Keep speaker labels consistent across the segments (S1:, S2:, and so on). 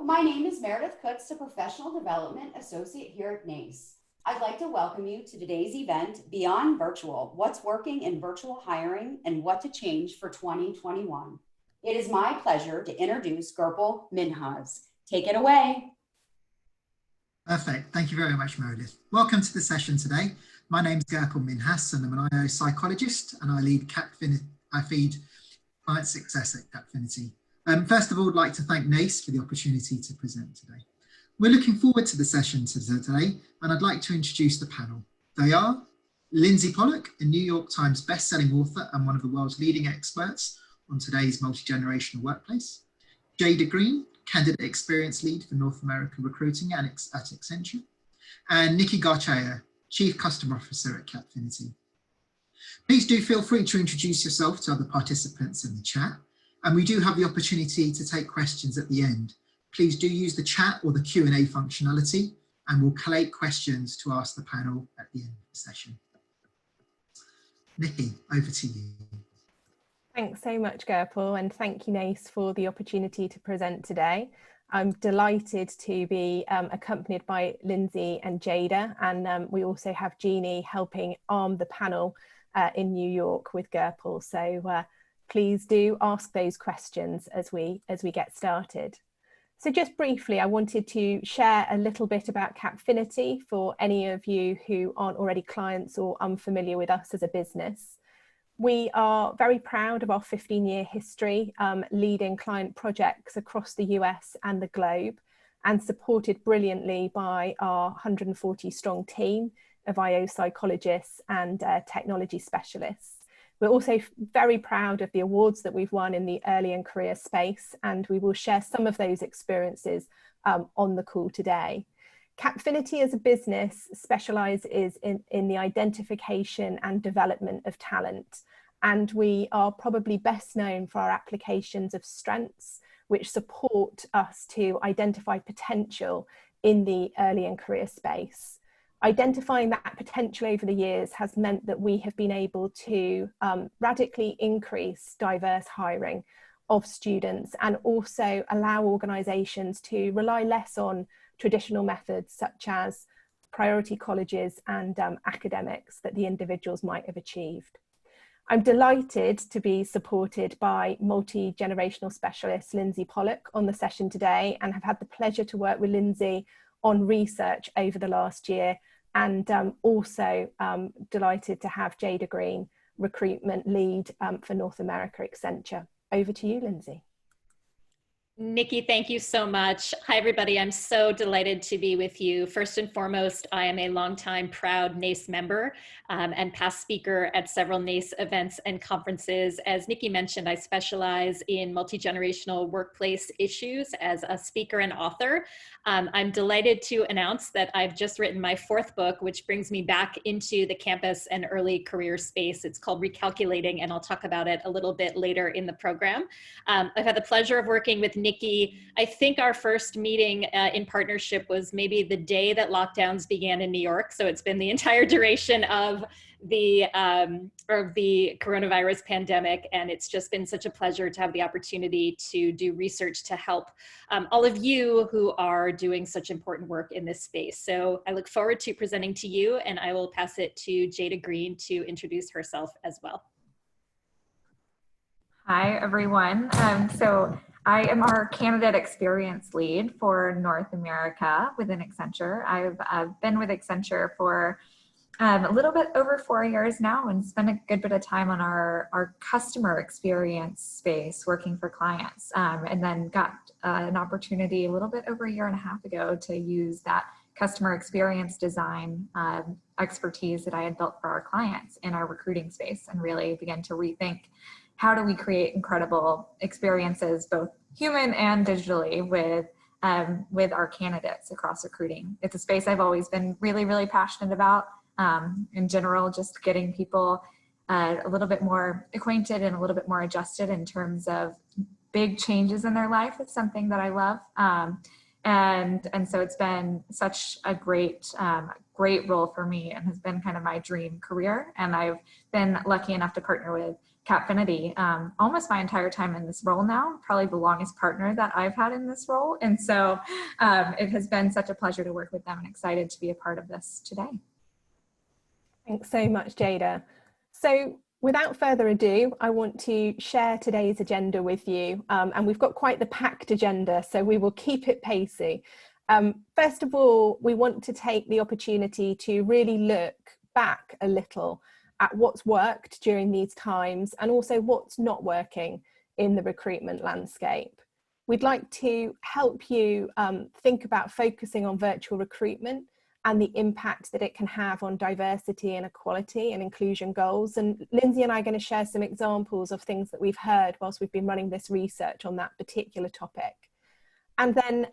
S1: my name is Meredith Kutz, a Professional Development Associate here at NACE. I'd like to welcome you to today's event, Beyond Virtual, What's Working in Virtual Hiring and What to Change for 2021. It is my pleasure to introduce Gurpal Minhas. Take it away.
S2: Perfect. Thank you very much, Meredith. Welcome to the session today. My name is Gurpal Minhas and I'm an IO psychologist and I lead I feed client success at Capfinity. First of all, I'd like to thank NACE for the opportunity to present today. We're looking forward to the session today, and I'd like to introduce the panel. They are Lindsey Pollak, a New York Times best-selling author and one of the world's leading experts on today's multi-generational workplace. Jada Green, Candidate Experience Lead for North American Recruiting at Accenture. And Nicky Garcea, Chief Customer Officer at Capfinity. Please do feel free to introduce yourself to other participants in the chat. And we do have the opportunity to take questions at the end. Please do use the chat or the Q&A functionality, and we'll collate questions to ask the panel at the end of the session. Nicky, over to you.
S3: Thanks so much, Gurpal, and thank you, NACE, for the opportunity to present today. I'm delighted to be accompanied by Lindsey and Jada, and we also have Jeannie helping arm the panel in New York with Gurpal. So please do ask those questions as we get started. So just briefly, I wanted to share a little bit about Capfinity for any of you who aren't already clients or unfamiliar with us as a business. We are very proud of our 15-year history, leading client projects across the US and the globe, and supported brilliantly by our 140-strong team of IO psychologists and technology specialists. We're also very proud of the awards that we've won in the early and career space, and we will share some of those experiences on the call today. Capfinity as a business specializes in the identification and development of talent, and we are probably best known for our applications of strengths, which support us to identify potential in the early and career space. Identifying that potential over the years has meant that we have been able to radically increase diverse hiring of students and also allow organisations to rely less on traditional methods such as priority colleges and academics that the individuals might have achieved. I'm delighted to be supported by multi-generational specialist Lindsey Pollak on the session today, and have had the pleasure to work with Lindsey on research over the last year, and also delighted to have Jada Green, recruitment lead for North America Accenture. Over to you, Lindsey.
S4: Nicky, thank you so much. Hi, everybody. I'm so delighted to be with you. First and foremost, I am a longtime proud NACE member and past speaker at several NACE events and conferences. As Nicky mentioned, I specialize in multi-generational workplace issues as a speaker and author. I'm delighted to announce that I've just written my 4th book, which brings me back into the campus and early career space. It's called Recalculating, and I'll talk about it a little bit later in the program. I've had the pleasure of working with Nicky. I think our first meeting in partnership was maybe the day that lockdowns began in New York. So it's been the entire duration of the coronavirus pandemic. And it's just been such a pleasure to have the opportunity to do research to help all of you who are doing such important work in this space. So I look forward to presenting to you, and I will pass it to Jada Green to introduce herself as well.
S5: Hi, everyone. So I am our candidate experience lead for North America within Accenture. I've been with Accenture for a little bit over 4 years now, and spent a good bit of time on our customer experience space working for clients, and then got an opportunity a little bit over 1.5 years ago to use that customer experience design expertise that I had built for our clients in our recruiting space, and really begin to rethink how do we create incredible experiences, both human and digitally, with our candidates across recruiting. It's a space I've always been really, really passionate about. In general, just getting people a little bit more acquainted and a little bit more adjusted in terms of big changes in their life. It's something that I love. And so it's been such a great role for me, and has been kind of my dream career. And I've been lucky enough to partner with Capfinity almost my entire time in this role now, probably the longest partner that I've had in this role. And so it has been such a pleasure to work with them and excited to be a part of this today.
S3: Thanks so much, Jada. So without further ado, I want to share today's agenda with you. And we've got quite the packed agenda, so we will keep it pacey. First of all, we want to take the opportunity to really look back a little at what's worked during these times and also what's not working in the recruitment landscape. We'd like to help you think about focusing on virtual recruitment and the impact that it can have on diversity and equality and inclusion goals. And Lindsey and I are going to share some examples of things that we've heard whilst we've been running this research on that particular topic. And then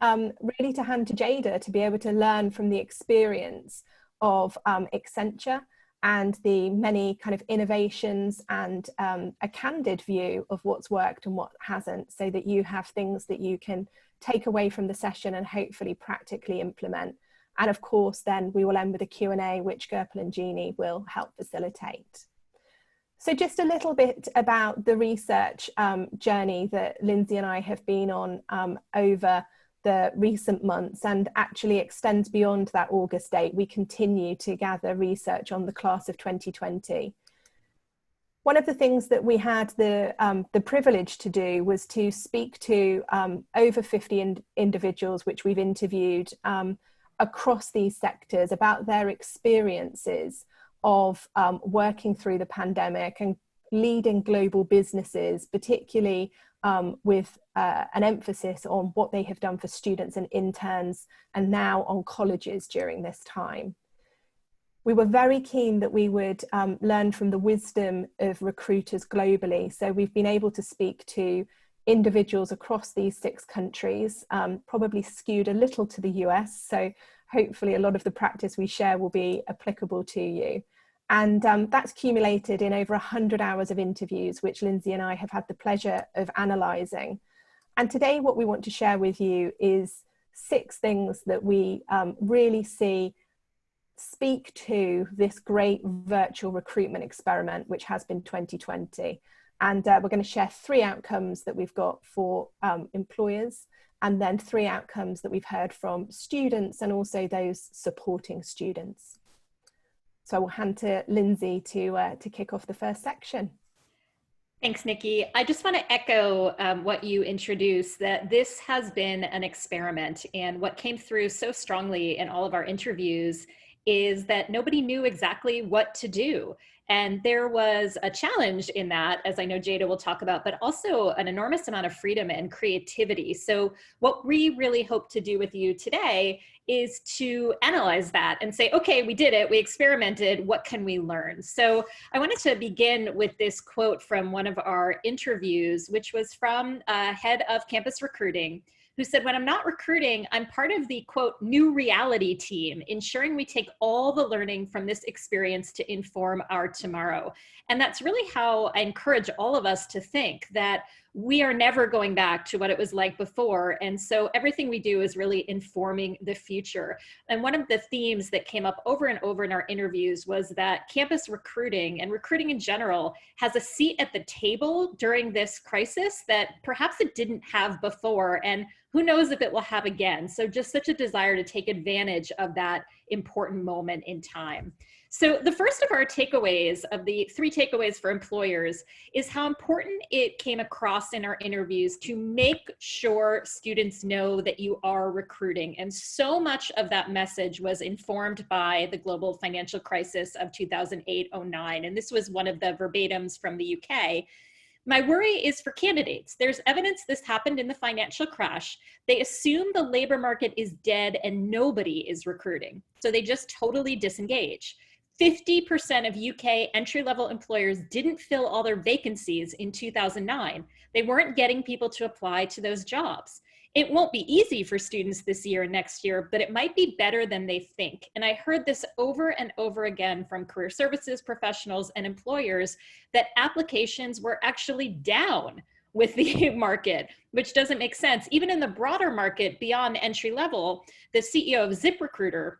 S3: really to hand to Jada to be able to learn from the experience of Accenture and the many kind of innovations and a candid view of what's worked and what hasn't, so that you have things that you can take away from the session and hopefully practically implement. And of course, then we will end with a Q&A, which Gerpel and Jeannie will help facilitate. So just a little bit about the research journey that Lindsey and I have been on over the recent months, and actually extends beyond that August date. We continue to gather research on the class of 2020. One of the things that we had the privilege to do was to speak to over 50 individuals, which we've interviewed across these sectors, about their experiences of working through the pandemic and leading global businesses, particularly with an emphasis on what they have done for students and interns, and now on colleges during this time. We were very keen that we would learn from the wisdom of recruiters globally. So we've been able to speak to individuals across these 6 countries, probably skewed a little to the US. So hopefully a lot of the practice we share will be applicable to you. And that's accumulated in over 100 hours of interviews, which Lindsey and I have had the pleasure of analysing. And today what we want to share with you is 6 things that we really see speak to this great virtual recruitment experiment, which has been 2020. And we're going to share 3 outcomes that we've got for employers, and then 3 outcomes that we've heard from students and also those supporting students. So I will hand to Lindsey to kick off the first section.
S4: Thanks, Nikki. I just want to echo what you introduced, that this has been an experiment, and what came through so strongly in all of our interviews is that nobody knew exactly what to do. And there was a challenge in that, as I know Jada will talk about, but also an enormous amount of freedom and creativity. So what we really hope to do with you today is to analyze that and say, okay, we did it, we experimented, what can we learn? So I wanted to begin with this quote from one of our interviews, which was from head of campus recruiting, who said, when I'm not recruiting, I'm part of the, quote, new reality team, ensuring we take all the learning from this experience to inform our tomorrow. And that's really how I encourage all of us to think, that we are never going back to what it was like before. And so everything we do is really informing the future. And one of the themes that came up over and over in our interviews was that campus recruiting and recruiting in general has a seat at the table during this crisis that perhaps it didn't have before. And who knows if it will have again. So just such a desire to take advantage of that important moment in time. So the first of our takeaways, of the 3 takeaways for employers, is how important it came across in our interviews to make sure students know that you are recruiting. And so much of that message was informed by the global financial crisis of 2008-09. And this was one of the verbatims from the UK. My worry is for candidates. There's evidence this happened in the financial crash. They assume the labor market is dead and nobody is recruiting. So they just totally disengage. 50% of UK entry-level employers didn't fill all their vacancies in 2009. They weren't getting people to apply to those jobs. It won't be easy for students this year and next year, but it might be better than they think. And I heard this over and over again from career services professionals and employers, that applications were actually down with the market, which doesn't make sense. Even in the broader market beyond entry level, the CEO of ZipRecruiter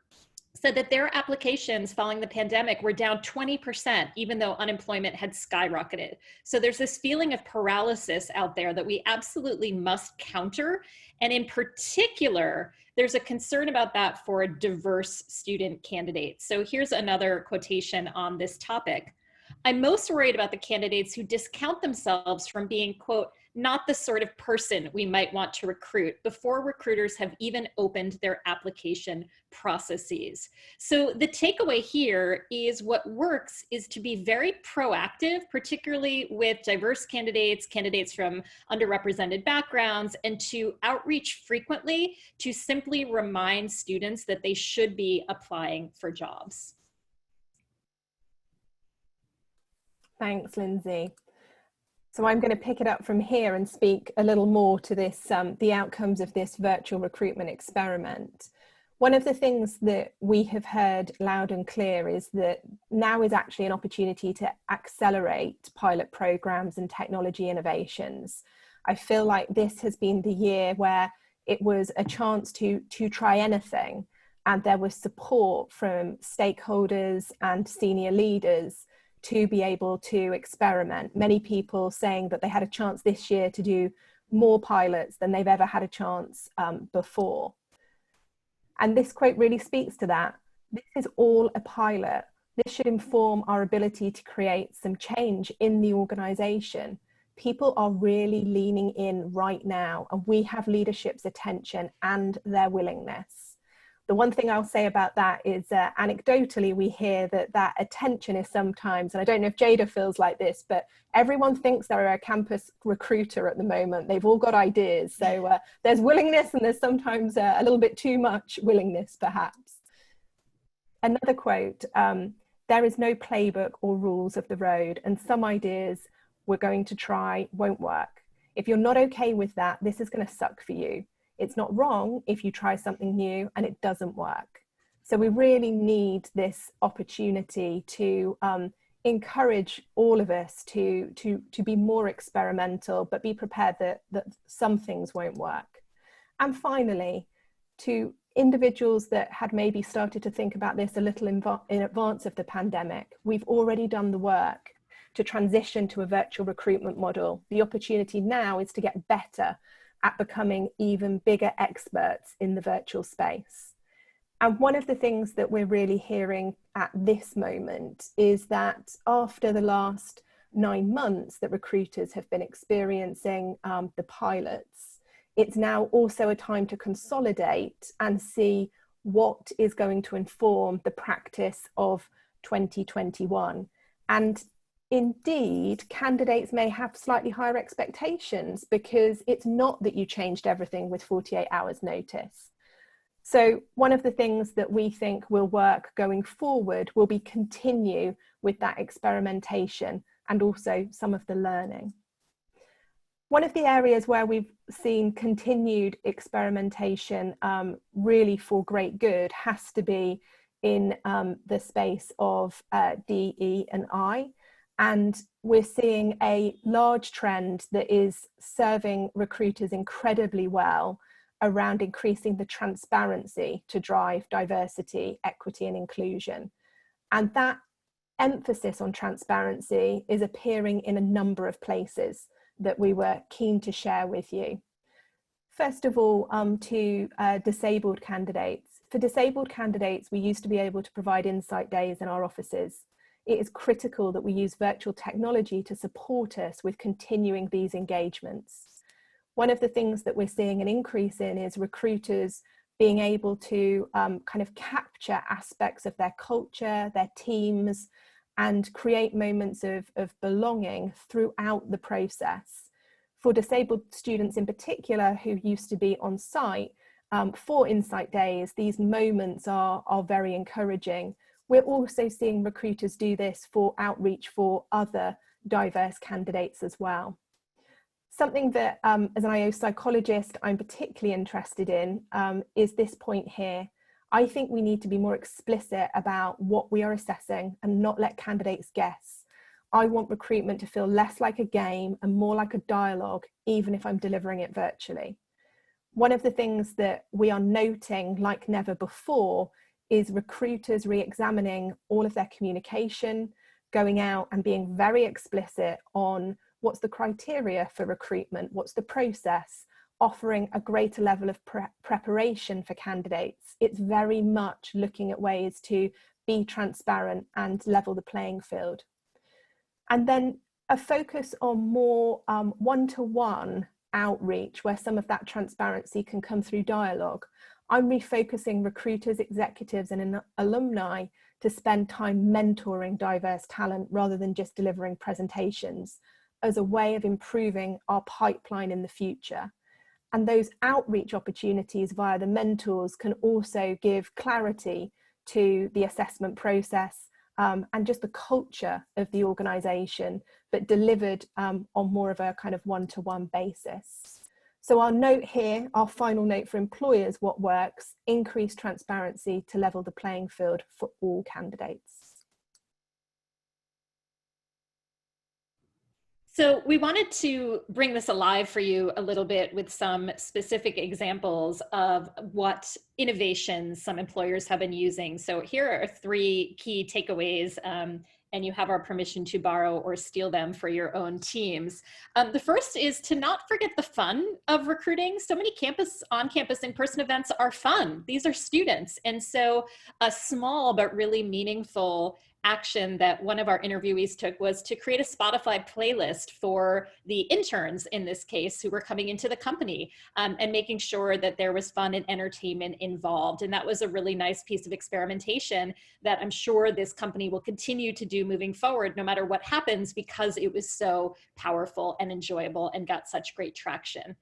S4: said that their applications following the pandemic were down 20%, even though unemployment had skyrocketed. So there's this feeling of paralysis out there that we absolutely must counter. And in particular, there's a concern about that for diverse student candidates. So here's another quotation on this topic. I'm most worried about the candidates who discount themselves from being, quote, not the sort of person we might want to recruit before recruiters have even opened their application processes. So the takeaway here is what works is to be very proactive, particularly with diverse candidates, candidates from underrepresented backgrounds, and to outreach frequently to simply remind students that they should be applying for jobs.
S3: Thanks, Lindsay. So I'm going to pick it up from here and speak a little more to this, the outcomes of this virtual recruitment experiment. One of the things that we have heard loud and clear is that now is actually an opportunity to accelerate pilot programs and technology innovations. I feel like this has been the year where it was a chance to try anything, and there was support from stakeholders and senior leaders to be able to experiment. Many people saying that they had a chance this year to do more pilots than they've ever had a chance before. And this quote really speaks to that. This is all a pilot. This should inform our ability to create some change in the organization. People are really leaning in right now, and we have leadership's attention and their willingness. The one thing I'll say about that is anecdotally, we hear that attention is sometimes, and I don't know if Jada feels like this, but everyone thinks they're a campus recruiter at the moment. They've all got ideas. So there's willingness, and there's sometimes a little bit too much willingness, perhaps. Another quote, there is no playbook or rules of the road, and some ideas we're going to try won't work. If you're not okay with that, this is going to suck for you. It's not wrong if you try something new and it doesn't work. So we really need this opportunity to encourage all of us to be more experimental, but be prepared that some things won't work. And finally, to individuals that had maybe started to think about this a little in advance of the pandemic, we've already done the work to transition to a virtual recruitment model. The opportunity now is to get better at becoming even bigger experts in the virtual space. And one of the things that we're really hearing at this moment is that after the last 9 months that recruiters have been experiencing the pilots, it's now also a time to consolidate and see what is going to inform the practice of 2021. And indeed, candidates may have slightly higher expectations because it's not that you changed everything with 48 hours notice. So one of the things that we think will work going forward will be continue with that experimentation and also some of the learning. One of the areas where we've seen continued experimentation really for great good has to be in the space of DE and I. And we're seeing a large trend that is serving recruiters incredibly well around increasing the transparency to drive diversity, equity, and inclusion. And that emphasis on transparency is appearing in a number of places that we were keen to share with you. First of all, to disabled candidates. For disabled candidates, we used to be able to provide insight days in our offices. It is critical that we use virtual technology to support us with continuing these engagements. One of the things that we're seeing an increase in is recruiters being able to kind of capture aspects of their culture, their teams, and create moments of belonging throughout the process. For disabled students in particular who used to be on site for Insight Days, these moments are very encouraging. We're also seeing recruiters do this for outreach for other diverse candidates as well. Something that, as an IO psychologist, I'm particularly interested in is this point here. I think we need to be more explicit about what we are assessing and not let candidates guess. I want recruitment to feel less like a game and more like a dialogue, even if I'm delivering it virtually. One of the things that we are noting like never before is recruiters re-examining all of their communication, going out and being very explicit on what's the criteria for recruitment, what's the process, offering a greater level of preparation for candidates. It's very much looking at ways to be transparent and level the playing field. And then a focus on more one-to-one outreach, where some of that transparency can come through dialogue. I'm refocusing recruiters, executives, and alumni to spend time mentoring diverse talent rather than just delivering presentations, as a way of improving our pipeline in the future. And those outreach opportunities via the mentors can also give clarity to the assessment process and just the culture of the organisation, but delivered on more of a kind of one-to-one basis. So our note here, our final note for employers, what works: increase transparency to level the playing field for all candidates.
S4: So we wanted to bring this alive for you a little bit with some specific examples of what innovations some employers have been using. So here are 3 key takeaways, and you have our permission to borrow or steal them for your own teams. The first is to not forget the fun of recruiting. So many on-campus in-person events are fun. These are students. And so a small but really meaningful action that one of our interviewees took was to create a Spotify playlist for the interns, in this case, who were coming into the company, and making sure that there was fun and entertainment involved. And that was a really nice piece of experimentation that I'm sure this company will continue to do moving forward, no matter what happens, because it was so powerful and enjoyable and got such great traction.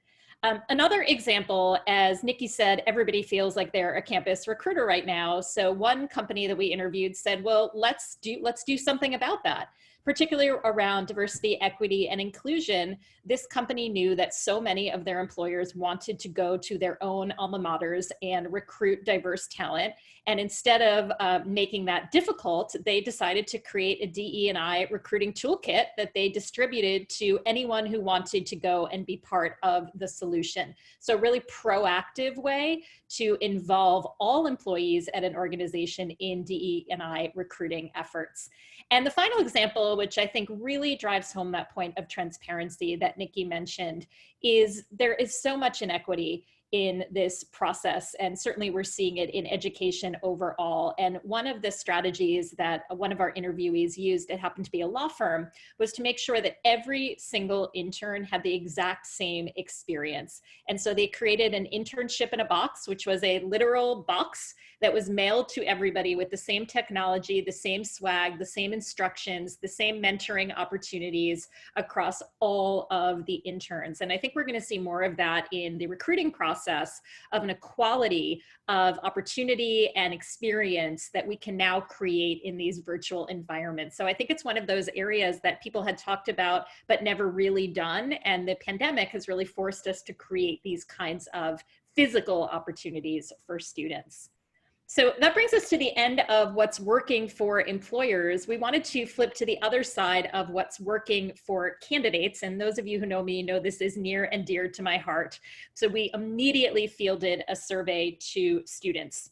S4: Another example, as Nicky said, everybody feels like they're a campus recruiter right now. So one company that we interviewed said, well, let's do something about that. Particularly around diversity, equity, and inclusion. This company knew that so many of their employers wanted to go to their own alma maters and recruit diverse talent. And instead of making that difficult, they decided to create a DE&I recruiting toolkit that they distributed to anyone who wanted to go and be part of the solution. So a really proactive way to involve all employees at an organization in DE&I recruiting efforts. And the final example, which I think really drives home that point of transparency that Nicky mentioned, is there is so much inequity in this process, and certainly we're seeing it in education overall. And one of the strategies that one of our interviewees used, it happened to be a law firm, was to make sure that every single intern had the exact same experience. And so they created an internship in a box, which was a literal box that was mailed to everybody with the same technology, the same swag, the same instructions, the same mentoring opportunities across all of the interns. And I think we're going to see more of that in the recruiting process, of an equality of opportunity and experience that we can now create in these virtual environments. So I think it's one of those areas that people had talked about but never really done. And the pandemic has really forced us to create these kinds of physical opportunities for students. So that brings us to the end of what's working for employers. We wanted to flip to the other side of what's working for candidates. And those of you who know me know this is near and dear to my heart. So we immediately fielded a survey to students,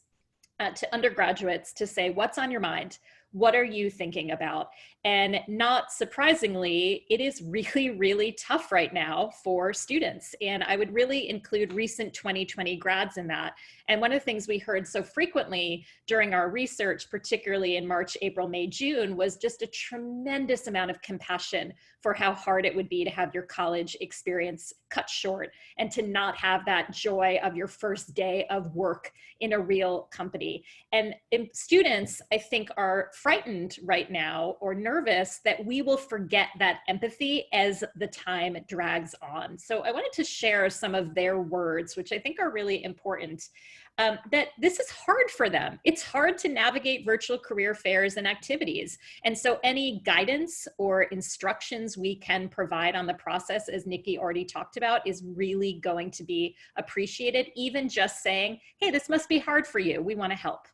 S4: to undergraduates, to say, what's on your mind? What are you thinking about? And not surprisingly, it is really, really tough right now for students. And I would really include recent 2020 grads in that. And one of the things we heard so frequently during our research, particularly in March, April, May, June, was just a tremendous amount of compassion for how hard it would be to have your college experience cut short and to not have that joy of your first day of work in a real company. And students, I think, are frightened right now or nervous that we will forget that empathy as the time drags on. So I wanted to share some of their words, which I think are really important. That this is hard for them. It's hard to navigate virtual career fairs and activities. And so any guidance or instructions we can provide on the process, as Nicky already talked about, is really going to be appreciated. Even just saying, hey, this must be hard for you. We want to help.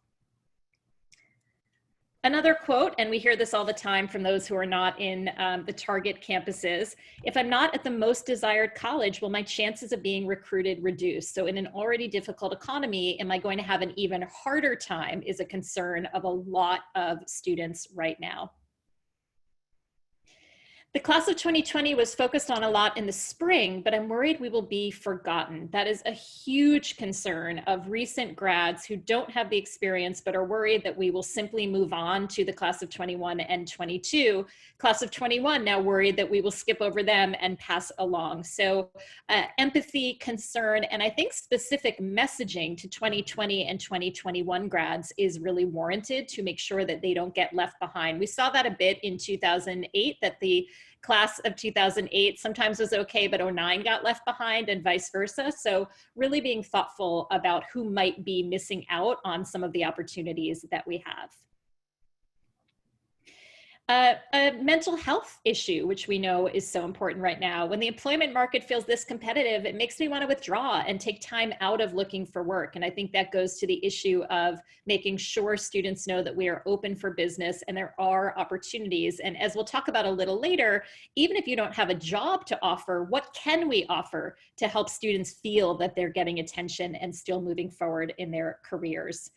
S4: Another quote, and we hear this all the time from those who are not in the target campuses: if I'm not at the most desired college, will my chances of being recruited reduce? So in an already difficult economy, am I going to have an even harder time, is a concern of a lot of students right now. The class of 2020 was focused on a lot in the spring, but I'm worried we will be forgotten. That is a huge concern of recent grads who don't have the experience, but are worried that we will simply move on to the class of 21 and 22. Class of 21 now worried that we will skip over them and pass along. So empathy, concern, and I think specific messaging to 2020 and 2021 grads is really warranted to make sure that they don't get left behind. We saw that a bit in 2008, that the class of 2008 sometimes was okay, but 09 got left behind and vice versa. So really being thoughtful about who might be missing out on some of the opportunities that we have. A mental health issue, which we know is so important right now. When the employment market feels this competitive, it makes me want to withdraw and take time out of looking for work. And I think that goes to the issue of making sure students know that we are open for business and there are opportunities. And as we'll talk about a little later, even if you don't have a job to offer, what can we offer to help students feel that they're getting attention and still moving forward in their careers?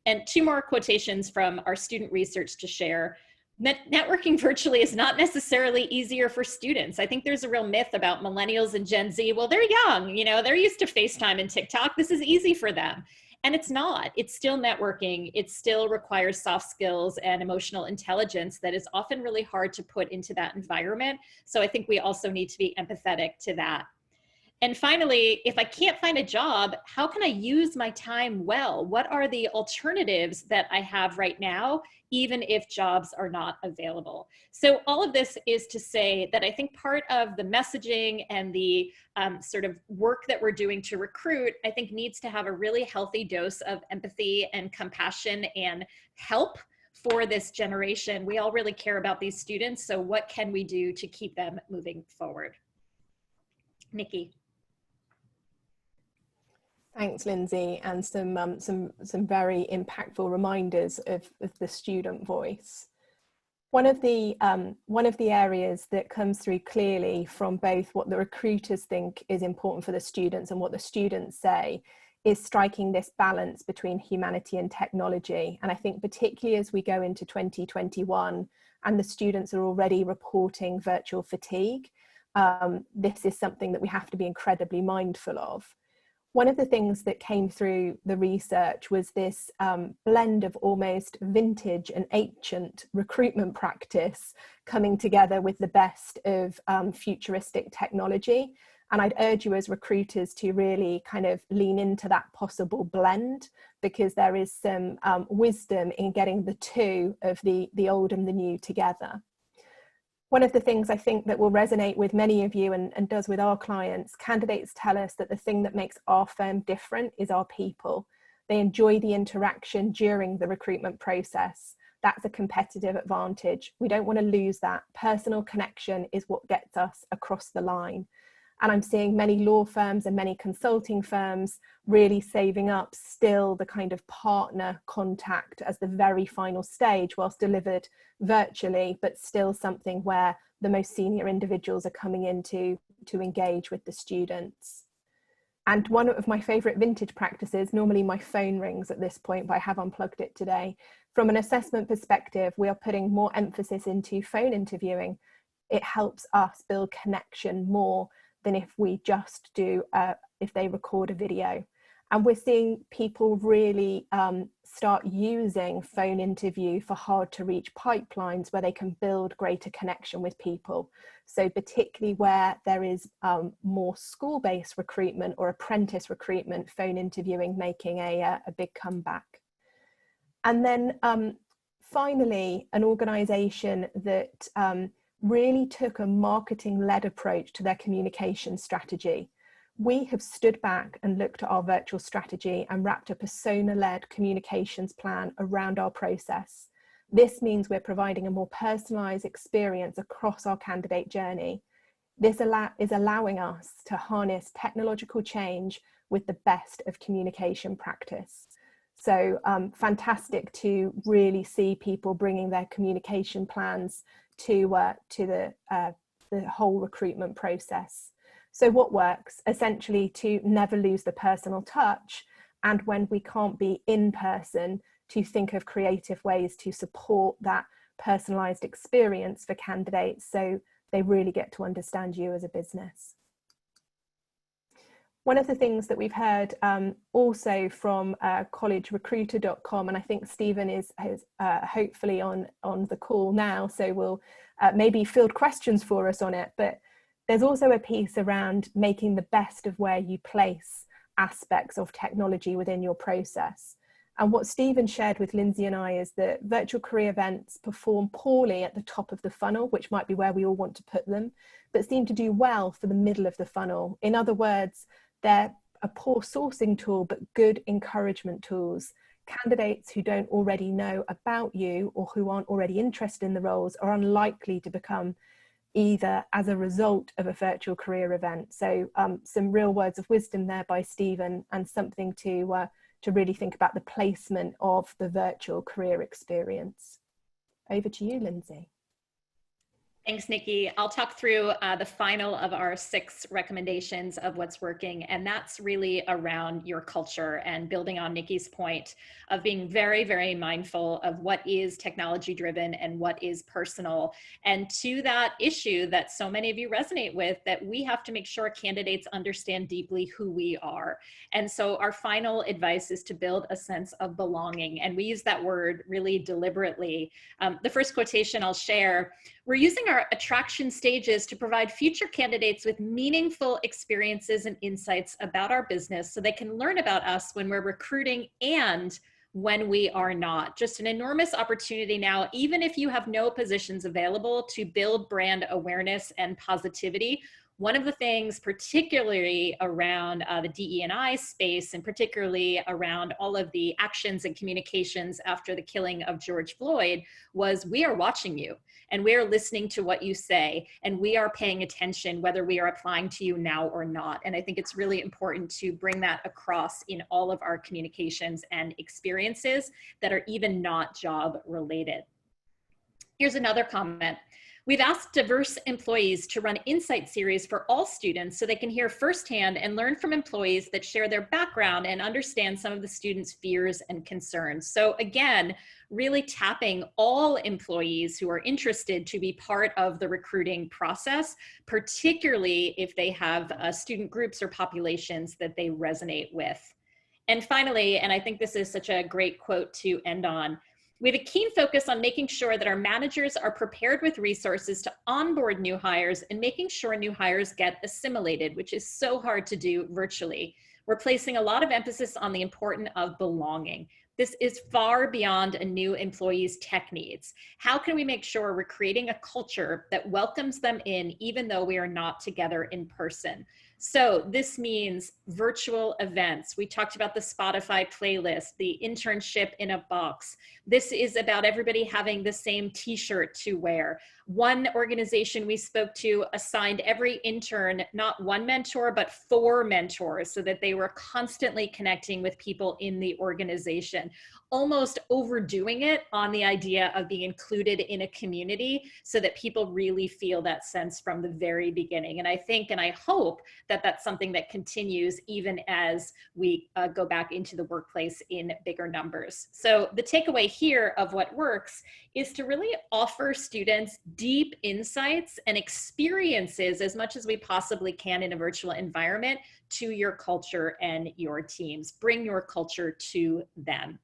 S4: And two more quotations from our student research to share. Networking virtually is not necessarily easier for students. I think there's a real myth about millennials and Gen Z. Well, they're young, you know, they're used to FaceTime and TikTok. This is easy for them. And it's not. It's still networking. It still requires soft skills and emotional intelligence that is often really hard to put into that environment. So I think we also need to be empathetic to that. And finally, if I can't find a job, how can I use my time well? What are the alternatives that I have right now, even if jobs are not available? So all of this is to say that I think part of the messaging and the sort of work that we're doing to recruit, I think needs to have a really healthy dose of empathy and compassion and help for this generation. We all really care about these students, so what can we do to keep them moving forward? Nikki.
S3: Thanks, Lindsay, and some very impactful reminders of the student voice. One of the areas that comes through clearly from both what the recruiters think is important for the students and what the students say is striking this balance between humanity and technology. And I think particularly as we go into 2021 and the students are already reporting virtual fatigue, this is something that we have to be incredibly mindful of. One of the things that came through the research was this blend of almost vintage and ancient recruitment practice coming together with the best of futuristic technology. And I'd urge you as recruiters to really kind of lean into that possible blend, because there is some wisdom in getting the two of the old and the new together. One of the things I think that will resonate with many of you and does with our clients, candidates tell us that the thing that makes our firm different is our people. They enjoy the interaction during the recruitment process. That's a competitive advantage. We don't want to lose that. Personal connection is what gets us across the line. And I'm seeing many law firms and many consulting firms really saving up still the kind of partner contact as the very final stage, whilst delivered virtually, but still something where the most senior individuals are coming in to engage with the students. And one of my favorite vintage practices, normally my phone rings at this point, but I have unplugged it today. From an assessment perspective, we are putting more emphasis into phone interviewing. It helps us build connection more than if we just do, if they record a video. And we're seeing people really start using phone interview for hard to reach pipelines where they can build greater connection with people. So particularly where there is more school-based recruitment or apprentice recruitment, phone interviewing making a big comeback. And then finally, an organisation that really took a marketing-led approach to their communication strategy. We have stood back and looked at our virtual strategy and wrapped a persona-led communications plan around our process. This means we're providing a more personalised experience across our candidate journey. This is allowing us to harness technological change with the best of communication practice. So fantastic to really see people bringing their communication plans to the whole recruitment process. So what works? Essentially to never lose the personal touch, and when we can't be in person, to think of creative ways to support that personalized experience for candidates so they really get to understand you as a business. One of the things that we've heard also from collegerecruiter.com, and I think Stephen is hopefully on the call now, so we'll maybe field questions for us on it, but there's also a piece around making the best of where you place aspects of technology within your process. And what Stephen shared with Lindsey and I is that virtual career events perform poorly at the top of the funnel, which might be where we all want to put them, but seem to do well for the middle of the funnel. In other words, they're a poor sourcing tool, but good encouragement tools. Candidates who don't already know about you or who aren't already interested in the roles are unlikely to become either as a result of a virtual career event. So some real words of wisdom there by Stephen, and something to really think about the placement of the virtual career experience. Over to you, Lindsey.
S4: Thanks, Nikki. I'll talk through the final of our 6 recommendations of what's working, and that's really around your culture and building on Nikki's point of being very, very mindful of what is technology driven and what is personal. And to that issue that so many of you resonate with, that we have to make sure candidates understand deeply who we are. And so our final advice is to build a sense of belonging. And we use that word really deliberately. The first quotation I'll share: we're using our attraction stages to provide future candidates with meaningful experiences and insights about our business so they can learn about us when we're recruiting and when we are not. Just an enormous opportunity now, even if you have no positions available, to build brand awareness and positivity. One of the things, particularly around the DE&I space, and particularly around all of the actions and communications after the killing of George Floyd, was we are watching you and we are listening to what you say, and we are paying attention whether we are applying to you now or not. And I think it's really important to bring that across in all of our communications and experiences that are even not job related. Here's another comment. We've asked diverse employees to run insight series for all students so they can hear firsthand and learn from employees that share their background and understand some of the students' fears and concerns. So again, really tapping all employees who are interested to be part of the recruiting process, particularly if they have student groups or populations that they resonate with. And finally, and I think this is such a great quote to end on, we have a keen focus on making sure that our managers are prepared with resources to onboard new hires and making sure new hires get assimilated, which is so hard to do virtually. We're placing a lot of emphasis on the importance of belonging. This is far beyond a new employee's tech needs. How can we make sure we're creating a culture that welcomes them in even though we are not together in person? So this means virtual events. We talked about the Spotify playlist, the internship in a box. This is about everybody having the same t-shirt to wear. One organization we spoke to assigned every intern not one mentor, but 4 mentors so that they were constantly connecting with people in the organization, almost overdoing it on the idea of being included in a community so that people really feel that sense from the very beginning. And I think, and I hope that that's something that continues even as we go back into the workplace in bigger numbers. So the takeaway here of what works is to really offer students deep insights and experiences as much as we possibly can in a virtual environment to your culture and your teams. Bring your culture to them.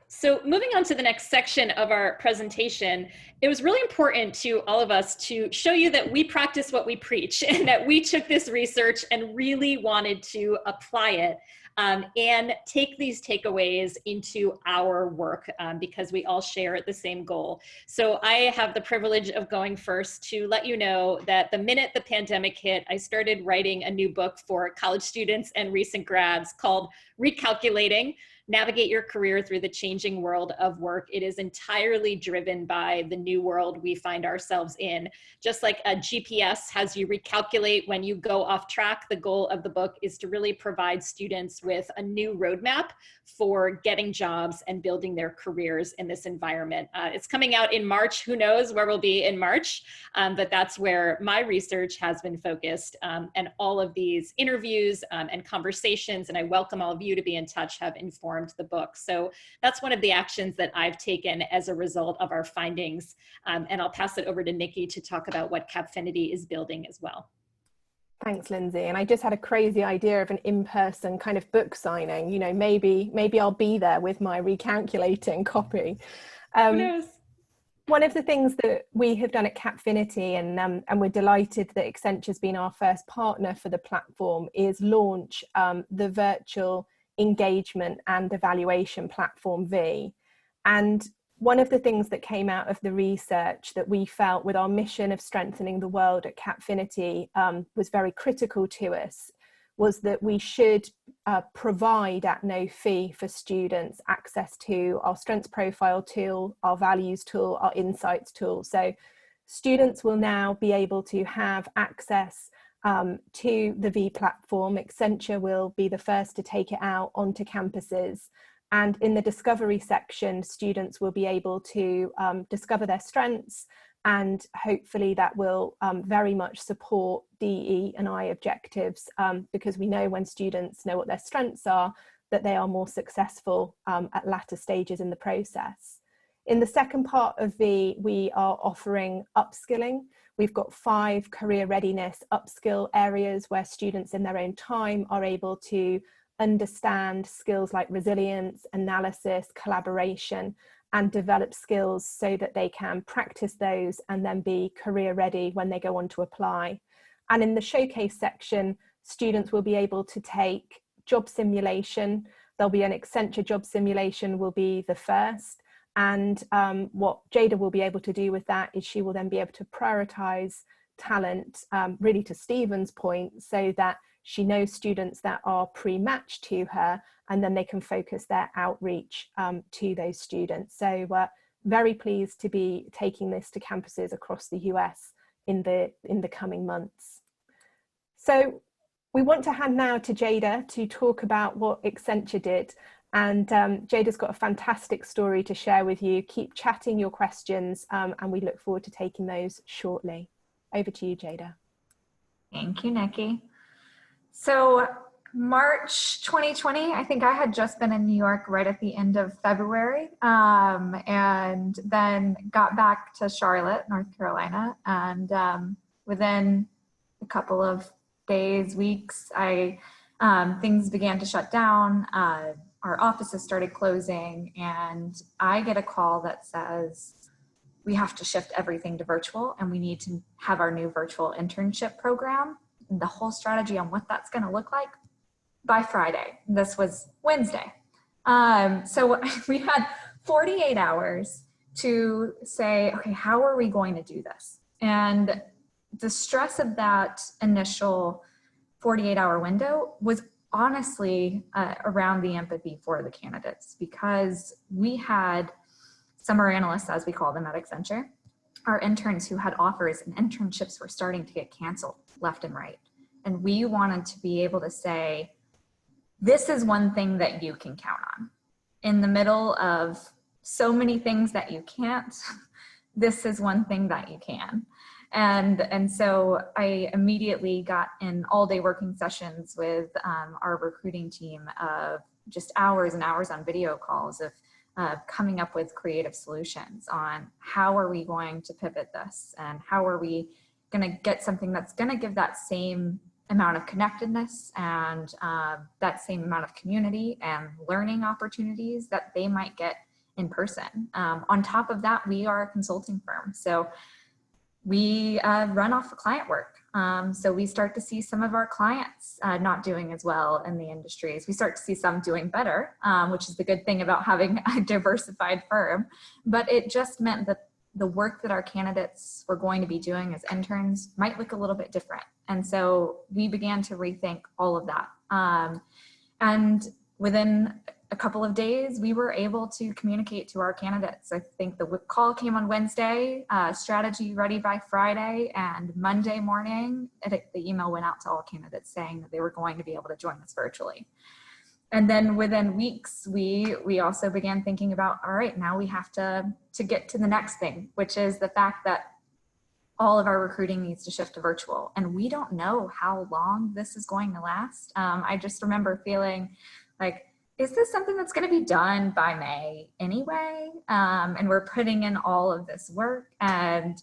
S4: So moving on to the next section of our presentation, it was really important to all of us to show you that we practice what we preach and that we took this research and really wanted to apply it and take these takeaways into our work because we all share the same goal. So I have the privilege of going first to let you know that the minute the pandemic hit, I started writing a new book for college students and recent grads called Recalculating: navigate your career through the changing world of work. It is entirely driven by the new world we find ourselves in. Just like a GPS has you recalculate when you go off track, the goal of the book is to really provide students with a new roadmap for getting jobs and building their careers in this environment. It's coming out in March. Who knows where we'll be in March, but that's where my research has been focused. And all of these interviews and conversations, and I welcome all of you to be in touch, have informed the book. So that's one of the actions that I've taken as a result of our findings. And I'll pass it over to Nikki to talk about what Capfinity is building as well.
S3: Thanks, Lindsay. And I just had a crazy idea of an in-person kind of book signing. You know, maybe I'll be there with my recalculating copy.
S4: Who knows?
S3: One of the things that we have done at Capfinity, and we're delighted that Accenture's been our first partner for the platform, is launch the virtual engagement and evaluation platform V. And one of the things that came out of the research that we felt with our mission of strengthening the world at Capfinity was very critical to us was that we should provide at no fee for students access to our strengths profile tool, our values tool, our insights tool. So students will now be able to have access to the V platform. Accenture will be the first to take it out onto campuses. And in the discovery section, students will be able to discover their strengths, and hopefully that will very much support DE and I objectives, because we know when students know what their strengths are, that they are more successful at latter stages in the process. In the second part of V, we are offering upskilling. We've got 5 career readiness upskill areas where students in their own time are able to understand skills like resilience, analysis, collaboration, and develop skills so that they can practice those and then be career ready when they go on to apply. And in the showcase section, students will be able to take job simulation. There'll be an Accenture job simulation will be the first. And what Jada will be able to do with that is she will then be able to prioritize talent, really to Stephen's point, so that she knows students that are pre-matched to her, and then they can focus their outreach to those students. So very pleased to be taking this to campuses across the US in the coming months. So we want to hand now to Jada to talk about what Accenture did. And Jada's got a fantastic story to share with you. Keep chatting your questions, and we look forward to taking those shortly. Over to you, Jada.
S5: Thank you, Nikki. So March 2020, I think I had just been in New York right at the end of February, and then got back to Charlotte, North Carolina. And within a couple of days, weeks, things began to shut down. Our offices started closing, and I get a call that says, we have to shift everything to virtual, and we need to have our new virtual internship program and the whole strategy on what that's going to look like by Friday. This was Wednesday. So we had 48 hours to say, okay, how are we going to do this? And the stress of that initial 48-hour window was honestly around the empathy for the candidates, because we had summer analysts, as we call them at Accenture, our interns who had offers, and internships were starting to get canceled left and right. And we wanted to be able to say, this is one thing that you can count on. In the middle of so many things that you can't, this is one thing that you can. And so I immediately got in all-day working sessions with our recruiting team of just hours and hours on video calls of coming up with creative solutions on how are we going to pivot this, and how are we going to get something that's going to give that same amount of connectedness and that same amount of community and learning opportunities that they might get in person. On top of that, we are a consulting firm, so we run off of client work. So we start to see some of our clients not doing as well in the industries. We start to see some doing better, which is the good thing about having a diversified firm. But it just meant that the work that our candidates were going to be doing as interns might look a little bit different. And so we began to rethink all of that. And within a couple of days, we were able to communicate to our candidates. I think the call came on Wednesday, strategy ready by Friday, and Monday morning, the email went out to all candidates saying that they were going to be able to join us virtually. And then within weeks, we also began thinking about, all right, now we have to get to the next thing, which is the fact that all of our recruiting needs to shift to virtual. And we don't know how long this is going to last. I just remember feeling like, is this something that's going to be done by May anyway? And we're putting in all of this work. And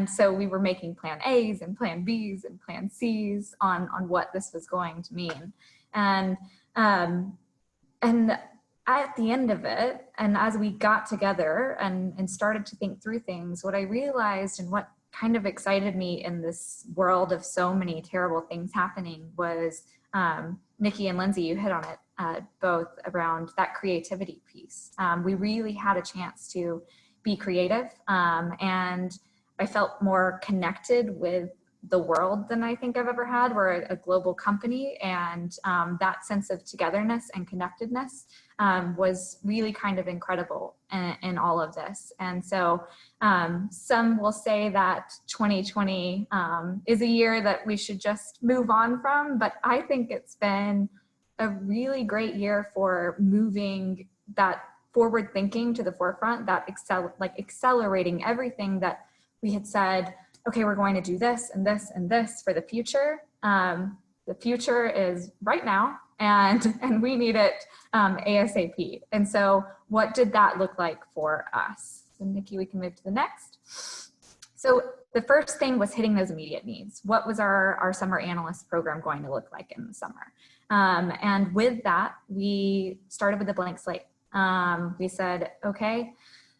S5: so we were making plan A's and plan B's and plan C's on what this was going to mean. And at the end of it, and as we got together and started to think through things, what I realized and what kind of excited me in this world of so many terrible things happening was, Nicky and Lindsey, you hit on it both around that creativity piece. We really had a chance to be creative, and I felt more connected with the world than I think I've ever had. We're a global company, and that sense of togetherness and connectedness was really kind of incredible in all of this. And so some will say that 2020 is a year that we should just move on from, but I think it's been a really great year for moving that forward thinking to the forefront, that accelerating everything that we had said, okay, we're going to do this and this and this for the future. The future is right now, and we need it ASAP. And so what did that look like for us? So Nicky, we can move to the next. So the first thing was hitting those immediate needs. What was our summer analyst program going to look like in the summer? And with that, we started with a blank slate. We said, okay,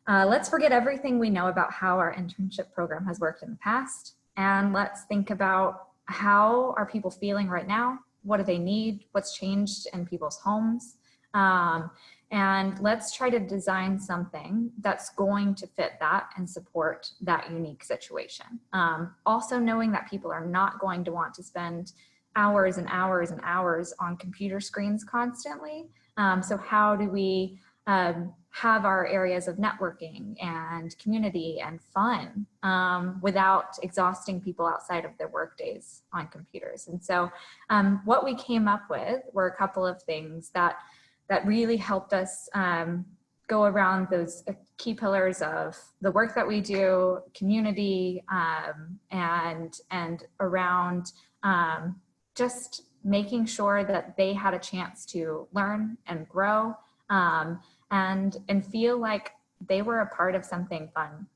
S5: let's forget everything we know about how our internship program has worked in the past, and let's think about how are people feeling right now? What do they need? What's changed in people's homes? And let's try to design something that's going to fit that and support that unique situation. Also knowing that people are not going to want to spend hours and hours and hours on computer screens constantly. So how do we have our areas of networking and community and fun without exhausting people outside of their work days on computers? And so what we came up with were a couple of things that really helped us go around those key pillars of the work that we do, community, and around just making sure that they had a chance to learn and grow, and feel like they were a part of something fun,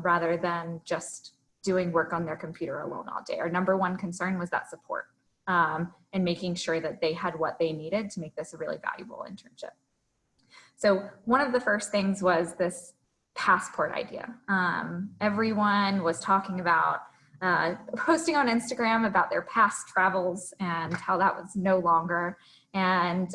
S5: rather than just doing work on their computer alone all day. Our number one concern was that support, and making sure that they had what they needed to make this a really valuable internship. So one of the first things was this passport idea. Everyone was talking about posting on Instagram about their past travels and how that was no longer. And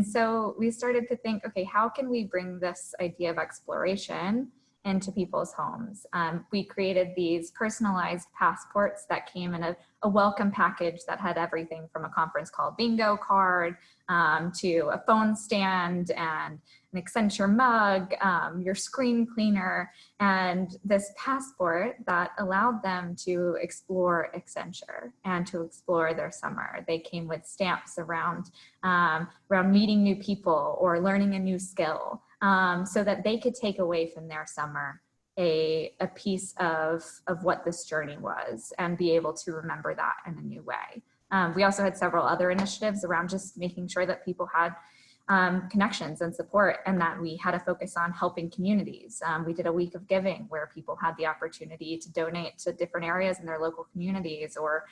S5: so we started to think, okay, how can we bring this idea of exploration into people's homes? We created these personalized passports that came in a welcome package that had everything from a conference call bingo card to a phone stand and an Accenture mug, your screen cleaner, and this passport that allowed them to explore Accenture and to explore their summer. They came with stamps around meeting new people or learning a new skill, so that they could take away from their summer a piece of what this journey was and be able to remember that in a new way. We also had several other initiatives around just making sure that people had connections and support, and that we had a focus on helping communities. We did a week of giving where people had the opportunity to donate to different areas in their local communities, or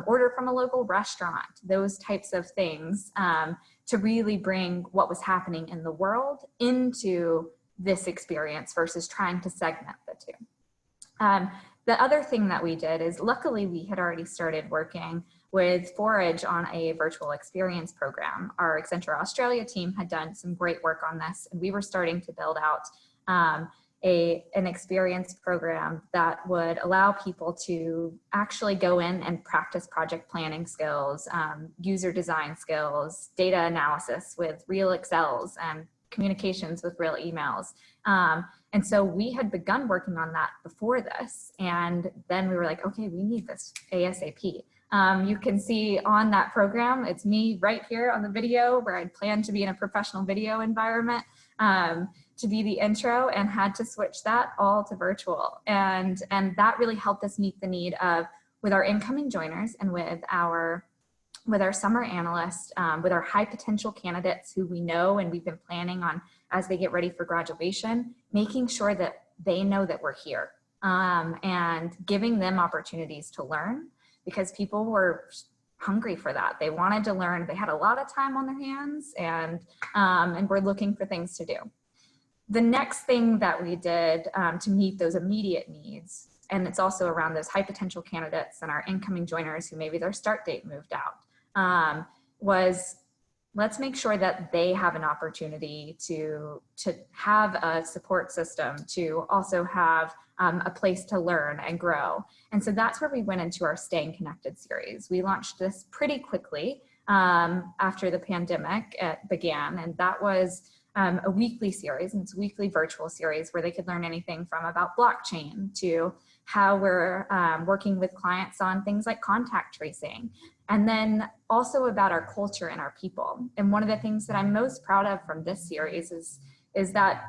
S5: order from a local restaurant, those types of things, to really bring what was happening in the world into this experience versus trying to segment the two. The other thing that we did is, luckily we had already started working with Forage on a virtual experience program. Our Accenture Australia team had done some great work on this, and we were starting to build out an experience program that would allow people to actually go in and practice project planning skills, user design skills, data analysis with real Excels, and communications with real emails. And so we had begun working on that before this. And then we were like, okay, we need this ASAP. You can see on that program, it's me right here on the video where I'd planned to be in a professional video environment to be the intro, and had to switch that all to virtual. And that really helped us meet the need of, with our incoming joiners and with our summer analysts, with our high potential candidates who we know and we've been planning on as they get ready for graduation, making sure that they know that we're here, and giving them opportunities to learn, because people were hungry for that. They wanted to learn. They had a lot of time on their hands, and were looking for things to do. The next thing that we did to meet those immediate needs, and it's also around those high potential candidates and our incoming joiners who maybe their start date moved out, was let's make sure that they have an opportunity to have a support system, to also have a place to learn and grow. And so that's where we went into our Staying Connected series. We launched this pretty quickly after the pandemic began, and that was a weekly series, and it's a weekly virtual series where they could learn anything from about blockchain to how we're working with clients on things like contact tracing, and then also about our culture and our people. And one of the things that I'm most proud of from this series is that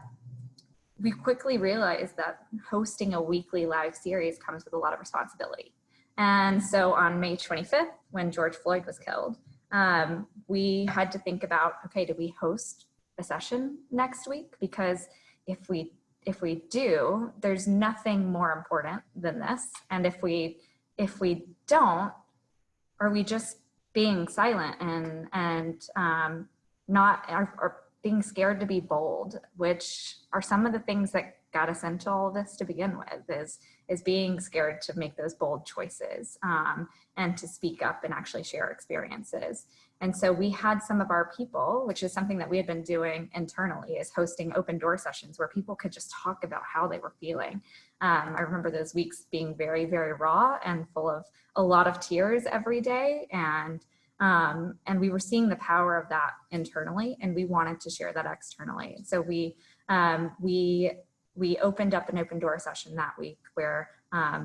S5: we quickly realized that hosting a weekly live series comes with a lot of responsibility. And so on May 25th, when George Floyd was killed, we had to think about, okay, do we host a session next week? Because if we do, there's nothing more important than this. And if we don't, are we just being silent and not or being scared to be bold, which are some of the things that got us into all of this to begin with, is being scared to make those bold choices and to speak up and actually share experiences. And so we had some of our people, which is something that we had been doing internally, is hosting open door sessions where people could just talk about how they were feeling. I remember those weeks being very, very raw and full of a lot of tears every day. And we were seeing the power of that internally, and we wanted to share that externally. So we opened up an open door session that week where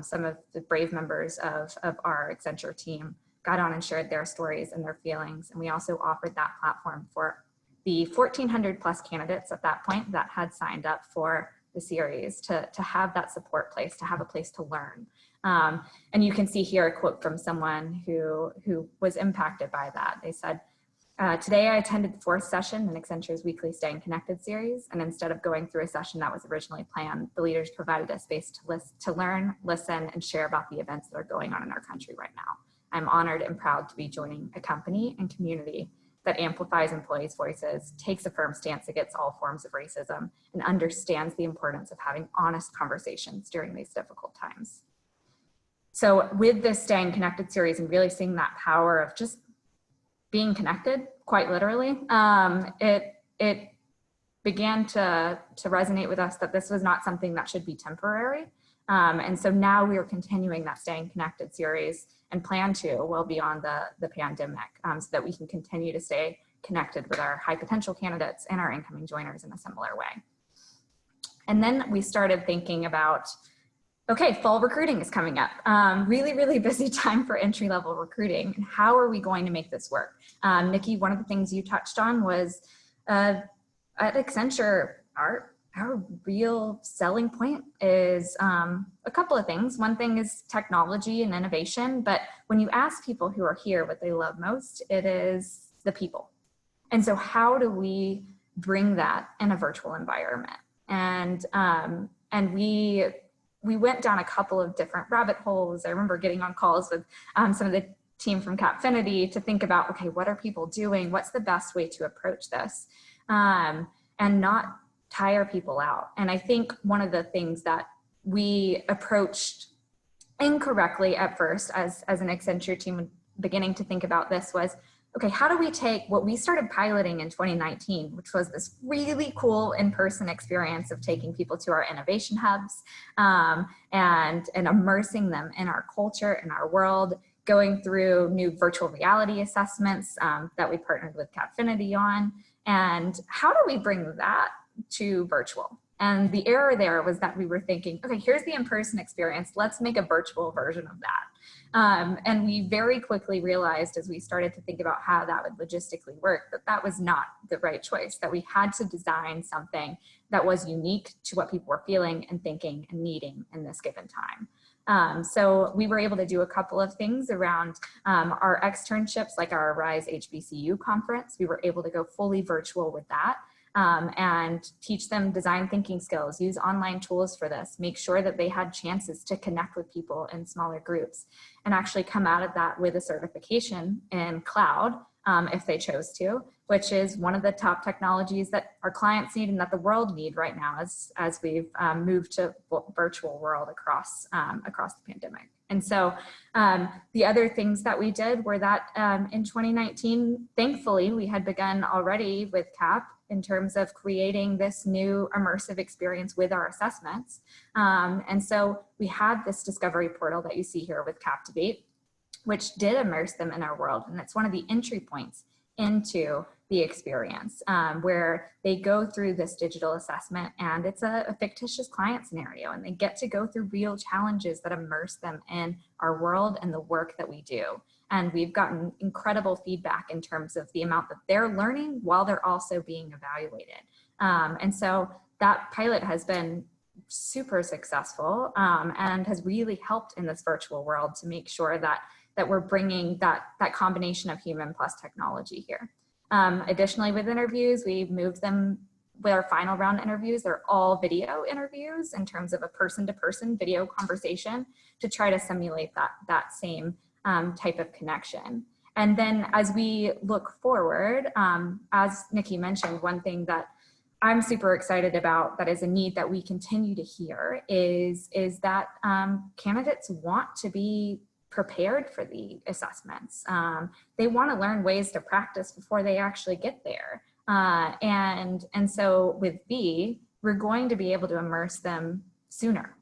S5: some of the brave members of our Accenture team got on and shared their stories and their feelings. And we also offered that platform for the 1,400 plus candidates at that point that had signed up for the series to have that support place, to have a place to learn. And you can see here a quote from someone who was impacted by that. They said, today I attended the 4th session in Accenture's weekly Staying Connected series, and instead of going through a session that was originally planned, the leaders provided a space to learn, listen, and share about the events that are going on in our country right now. I'm honored and proud to be joining a company and community that amplifies employees' voices, takes a firm stance against all forms of racism, and understands the importance of having honest conversations during these difficult times. So with this Staying Connected series and really seeing that power of just being connected, quite literally, it began to resonate with us that this was not something that should be temporary. And so now we are continuing that Staying Connected series and plan to well beyond the pandemic, so that we can continue to stay connected with our high potential candidates and our incoming joiners in a similar way. And then we started thinking about, okay, fall recruiting is coming up. Really, really busy time for entry-level recruiting. And how are we going to make this work? Nikki, one of the things you touched on was at Accenture, our real selling point is a couple of things. One thing is technology and innovation, but when you ask people who are here what they love most, it is the people. And so how do we bring that in a virtual environment? And we went down a couple of different rabbit holes. I remember getting on calls with some of the team from Capfinity to think about, okay, what are people doing? What's the best way to approach this? And not tire people out. And I think one of the things that we approached incorrectly at first as an Accenture team beginning to think about this was, okay, how do we take what we started piloting in 2019, which was this really cool in-person experience of taking people to our innovation hubs and immersing them in our culture, in our world, going through new virtual reality assessments that we partnered with Capfinity on. And how do we bring that to virtual? And the error there was that we were thinking, okay, here's the in-person experience, let's make a virtual version of that. And we very quickly realized as we started to think about how that would logistically work, that that was not the right choice, that we had to design something that was unique to what people were feeling and thinking and needing in this given time. So we were able to do a couple of things around our externships, like our Rise HBCU conference. We were able to go fully virtual with that. And teach them design thinking skills, use online tools for this, make sure that they had chances to connect with people in smaller groups, and actually come out of that with a certification in cloud, if they chose to, which is one of the top technologies that our clients need and that the world need right now as we've moved to virtual world across the pandemic. And so the other things that we did were that in 2019, thankfully, we had begun already with CAP in terms of creating this new immersive experience with our assessments. And so we had this discovery portal that you see here with Captivate, which did immerse them in our world. And it's one of the entry points into the experience where they go through this digital assessment, and it's a fictitious client scenario, and they get to go through real challenges that immerse them in our world and the work that we do. And we've gotten incredible feedback in terms of the amount that they're learning while they're also being evaluated. And so that pilot has been super successful and has really helped in this virtual world to make sure that we're bringing that combination of human plus technology here. Additionally, with interviews, we've moved them with our final round interviews. They're all video interviews in terms of a person-to-person video conversation to try to simulate that same type of connection. And then as we look forward, as Nikki mentioned, one thing that I'm super excited about that is a need that we continue to hear is that candidates want to be prepared for the assessments. They want to learn ways to practice before they actually get there. And so with B, we're going to be able to immerse them sooner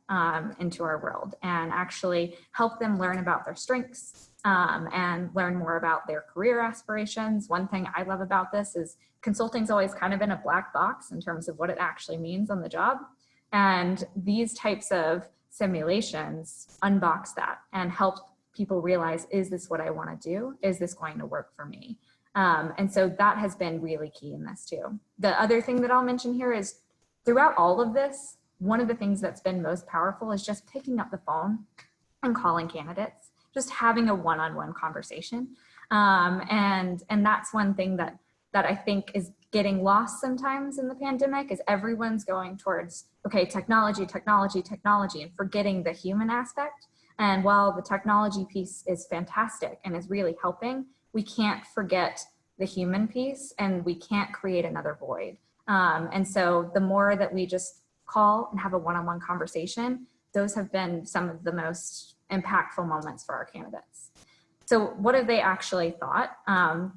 S5: into our world and actually help them learn about their strengths and learn more about their career aspirations. One thing I love about this is consulting's always kind of been a black box in terms of what it actually means on the job. And these types of simulations unbox that and help people realize, is this what I want to do? Is this going to work for me? And so that has been really key in this too. The other thing that I'll mention here is throughout all of this, one of the things that's been most powerful is just picking up the phone and calling candidates, just having a one-on-one conversation. And that's one thing that I think is getting lost sometimes in the pandemic is everyone's going towards, okay, technology, technology, technology, and forgetting the human aspect. And while the technology piece is fantastic and is really helping, we can't forget the human piece and we can't create another void. And so the more that we just call and have a one-on-one conversation, those have been some of the most impactful moments for our candidates. So what have they actually thought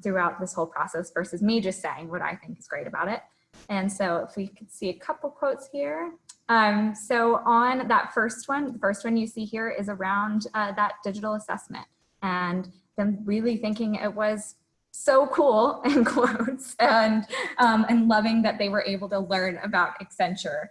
S5: throughout this whole process versus me just saying what I think is great about it? And so if we could see a couple quotes here. So on that first one, the first one you see here is around that digital assessment and them really thinking it was so cool in quotes and loving that they were able to learn about Accenture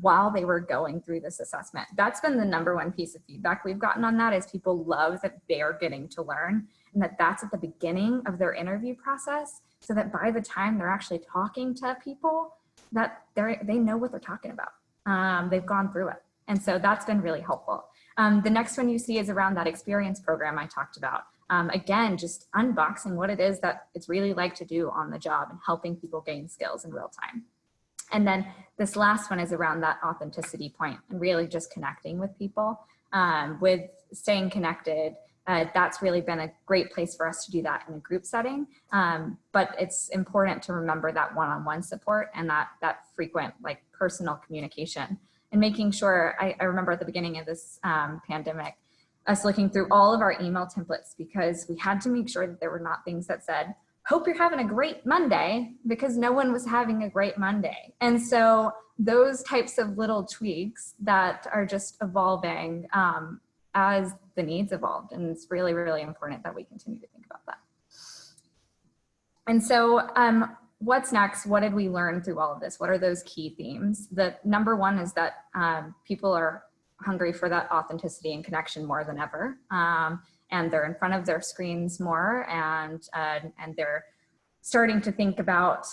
S5: while they were going through this assessment. That's been the number one piece of feedback we've gotten on that is people love that they're getting to learn and that's at the beginning of their interview process so that by the time they're actually talking to people that they know what they're talking about. They've gone through it. And so that's been really helpful. The next one you see is around that experience program I talked about. Again, just unboxing what it is that it's really like to do on the job and helping people gain skills in real time. And then this last one is around that authenticity point and really just connecting with people, with staying connected. That's really been a great place for us to do that in a group setting. But it's important to remember that one-on-one support and that frequent like personal communication and making sure, I remember at the beginning of this pandemic, us looking through all of our email templates, because we had to make sure that there were not things that said, hope you're having a great Monday, because no one was having a great Monday. And so those types of little tweaks that are just evolving as the needs evolved. And it's really, really important that we continue to think about that. And so what's next? What did we learn through all of this? What are those key themes? The number one is that people are hungry for that authenticity and connection more than ever. And they're in front of their screens more, and they're starting to think about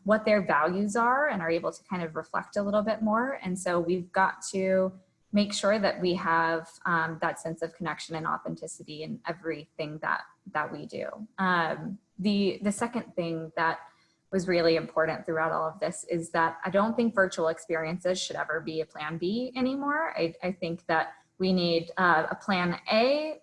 S5: what their values are and are able to kind of reflect a little bit more. And so we've got to make sure that we have that sense of connection and authenticity in everything that we do. The second thing that was really important throughout all of this is that I don't think virtual experiences should ever be a plan B anymore. I think that we need a plan A,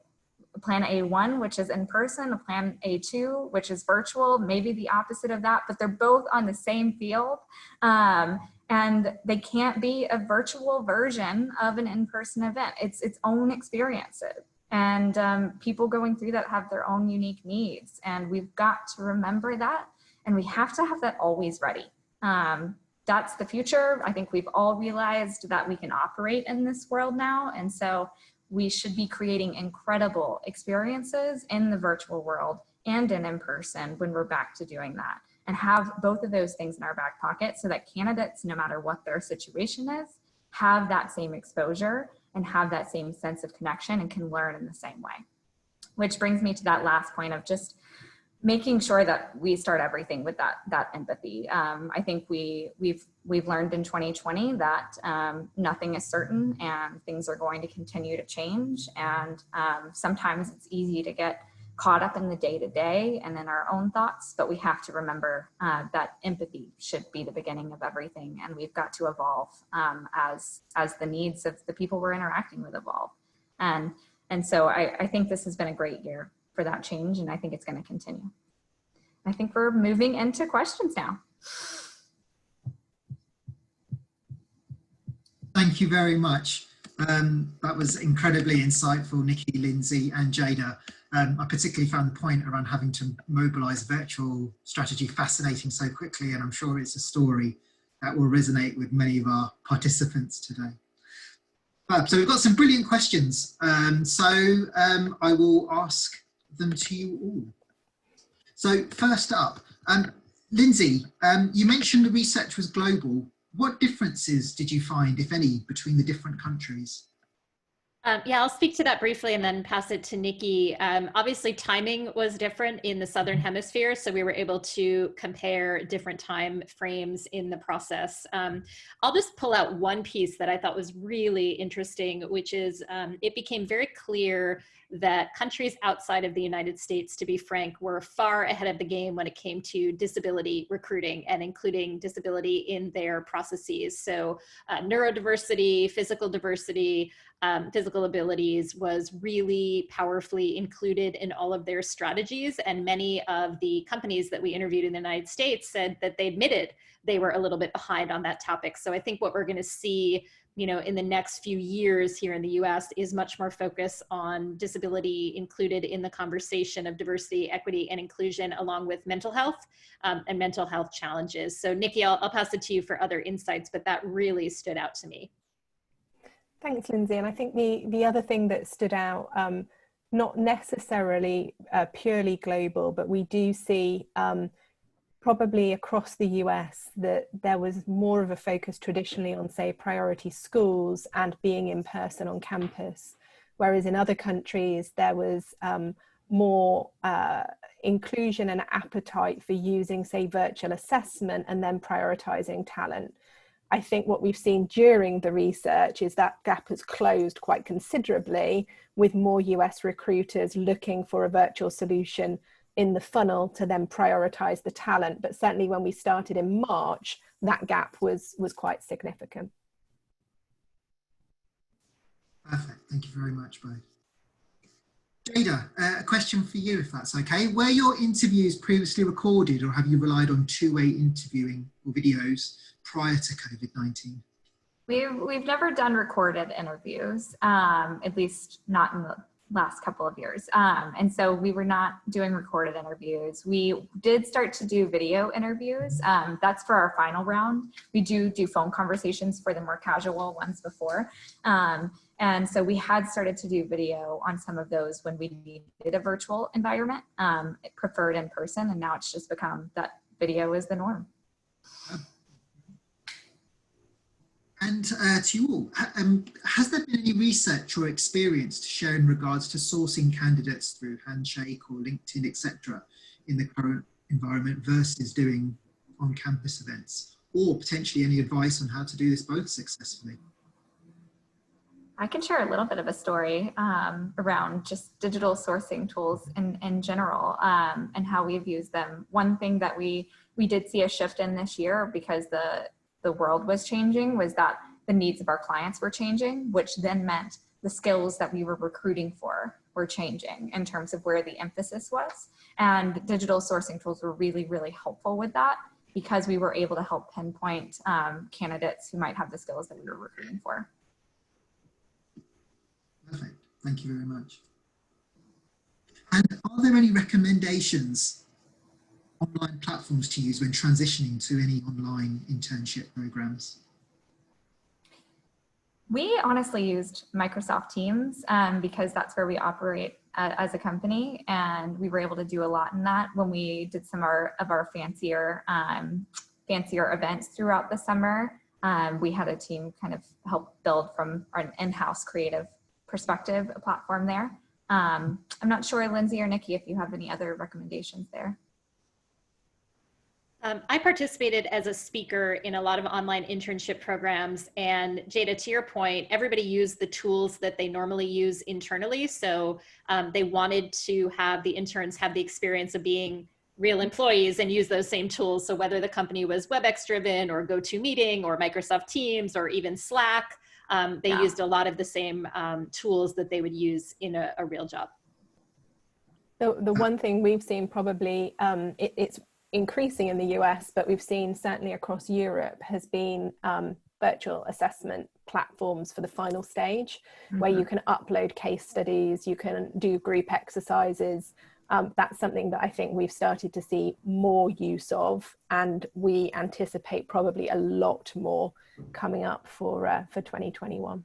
S5: plan A1, which is in person, a plan A2, which is virtual, maybe the opposite of that, but they're both on the same field. And they can't be a virtual version of an in-person event. It's its own experiences. And people going through that have their own unique needs. And we've got to remember that. And we have to have that always ready. That's the future. I think we've all realized that we can operate in this world now. And so we should be creating incredible experiences in the virtual world and in person when we're back to doing that, and have both of those things in our back pocket so that candidates, no matter what their situation is, have that same exposure and have that same sense of connection and can learn in the same way. Which brings me to that last point of just making sure that we start everything with that empathy. I think we've learned in 2020 that nothing is certain and things are going to continue to change. And sometimes it's easy to get caught up in the day-to-day and in our own thoughts, but we have to remember that empathy should be the beginning of everything. And we've got to evolve as the needs of the people we're interacting with evolve. And so I think this has been a great year for that change, and I think it's going to continue. I think we're moving into questions now.
S2: Thank you very much. That was incredibly insightful, Nicky, Lindsey, and Jada. I particularly found the point around having to mobilize virtual strategy fascinating so quickly, and I'm sure it's a story that will resonate with many of our participants today. So we've got some brilliant questions. I will ask them to you all. So first up, Lindsey, you mentioned the research was global. What differences did you find, if any, between the different countries?
S4: Yeah, I'll speak to that briefly and then pass it to Nicky. Obviously, timing was different in the Southern Hemisphere, so we were able to compare different time frames in the process. I'll just pull out one piece that I thought was really interesting, which is it became very clear that countries outside of the United States, to be frank, were far ahead of the game when it came to disability recruiting and including disability in their processes. So neurodiversity, physical diversity, physical abilities was really powerfully included in all of their strategies. And many of the companies that we interviewed in the United States said that they admitted they were a little bit behind on that topic. So I think what we're going to see, you know, in the next few years here in the US is much more focus on disability included in the conversation of diversity, equity, and inclusion, along with mental health and mental health challenges. So Nicky, I'll pass it to you for other insights, but that really stood out to me.
S3: Thanks, Lindsey. And I think the other thing that stood out, not necessarily purely global, but we do see probably across the US that there was more of a focus traditionally on, say, priority schools and being in person on campus, whereas in other countries there was more inclusion and appetite for using, say, virtual assessment and then prioritizing talent. I think what we've seen during the research is that gap has closed quite considerably, with more US recruiters looking for a virtual solution in the funnel to then prioritize the talent. But certainly when we started in March, that gap was quite significant.
S2: Perfect. Thank you very much, both. Jada, a question for you, if that's okay. Were your interviews previously recorded, or have you relied on two-way interviewing or videos prior to COVID-19?
S5: We've never done recorded interviews, at least not in the last couple of years. And so we were not doing recorded interviews. We did start to do video interviews. That's for our final round. We do phone conversations for the more casual ones before. And so we had started to do video on some of those when we needed a virtual environment, preferred in person. And now it's just become that video is the norm.
S2: And to you all, has there been any research or experience to share in regards to sourcing candidates through Handshake or LinkedIn, etc., in the current environment versus doing on-campus events, or potentially any advice on how to do this both successfully?
S5: I can share a little bit of a story around just digital sourcing tools in general, and how we've used them. One thing that we did see a shift in this year, because the world was changing, was that the needs of our clients were changing, which then meant the skills that we were recruiting for were changing in terms of where the emphasis was. And digital sourcing tools were really, really helpful with that, because we were able to help pinpoint candidates who might have the skills that we were recruiting for.
S2: Perfect. Thank you very much. And are there any recommendations, online platforms to use when transitioning to any online internship programs?
S5: We honestly used Microsoft Teams because that's where we operate as a company, and we were able to do a lot in that when we did some of our fancier events throughout the summer. We had a team kind of help build from an in-house creative perspective a platform there. I'm not sure, Lindsay or Nikki, if you have any other recommendations there.
S4: I participated as a speaker in a lot of online internship programs, and Jada, to your point, everybody used the tools that they normally use internally. So they wanted to have the interns have the experience of being real employees and use those same tools. So whether the company was WebEx driven or GoToMeeting or Microsoft Teams or even Slack, they used a lot of the same tools that they would use in a real job.
S3: The one thing we've seen probably, it's increasing in the US, but we've seen certainly across Europe, has been virtual assessment platforms for the final stage, where you can upload case studies, you can do group exercises. That's something that I think we've started to see more use of, and we anticipate probably a lot more coming up for 2021.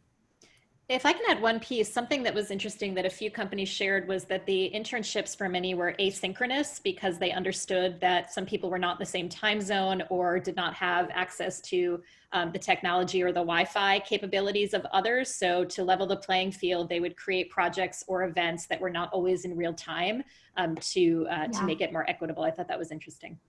S4: If I can add one piece, something that was interesting that a few companies shared was that the internships for many were asynchronous, because they understood that some people were not in the same time zone or did not have access to the technology or the Wi-Fi capabilities of others. So to level the playing field, they would create projects or events that were not always in real time to make it more equitable. I thought that was interesting.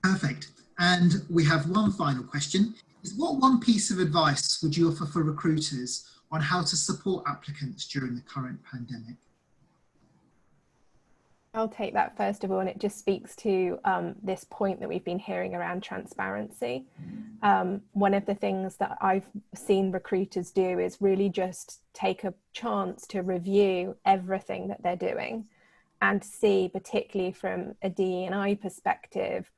S2: Perfect. And we have one final question. What one piece of advice would you offer for recruiters on how to support applicants during the current pandemic?
S3: I'll take that first of all, and it just speaks to this point that we've been hearing around transparency. One of the things that I've seen recruiters do is really just take a chance to review everything that they're doing and see, particularly from a DE&I perspective,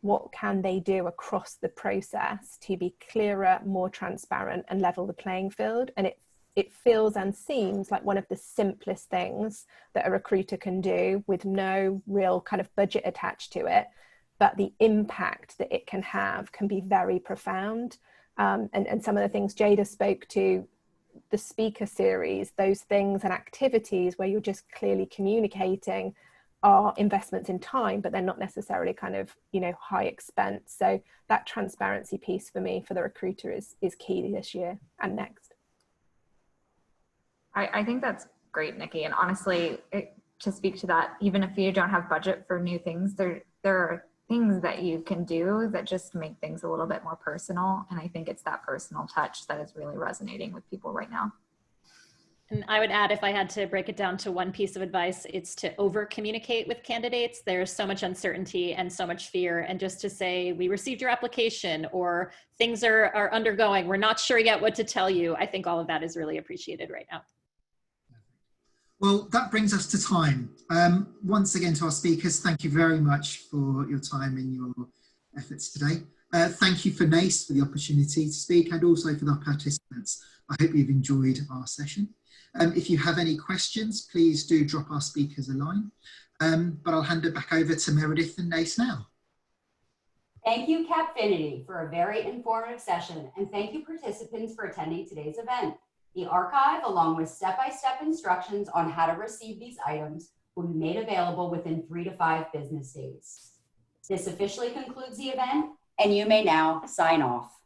S3: what can they do across the process to be clearer, more transparent, and level the playing field. And it feels and seems like one of the simplest things that a recruiter can do with no real kind of budget attached to it, but the impact that it can have can be very profound. And some of the things Jada spoke to, the speaker series, those things and activities where you're just clearly communicating are investments in time, but they're not necessarily kind of, high expense. So that transparency piece for me, for the recruiter, is key this year and next.
S5: I think that's great, Nikki. And honestly, to speak to that, even if you don't have budget for new things, there are things that you can do that just make things a little bit more personal. And I think it's that personal touch that is really resonating with people right now.
S4: And I would add, if I had to break it down to one piece of advice, it's to over communicate with candidates. There's so much uncertainty and so much fear. And just to say, we received your application, or things are undergoing, we're not sure yet what to tell you. I think all of that is really appreciated right now.
S2: Well, that brings us to time. Once again, to our speakers, thank you very much for your time and your efforts today. Thank you for NACE for the opportunity to speak, and also for the participants. I hope you've enjoyed our session. If you have any questions, please do drop our speakers a line. But I'll hand it back over to Meredith and NACE now.
S1: Thank you, Capfinity, for a very informative session, and thank you participants for attending today's event. The archive, along with step-by-step instructions on how to receive these items, will be made available within 3 to 5 business days. This officially concludes the event, and you may now sign off.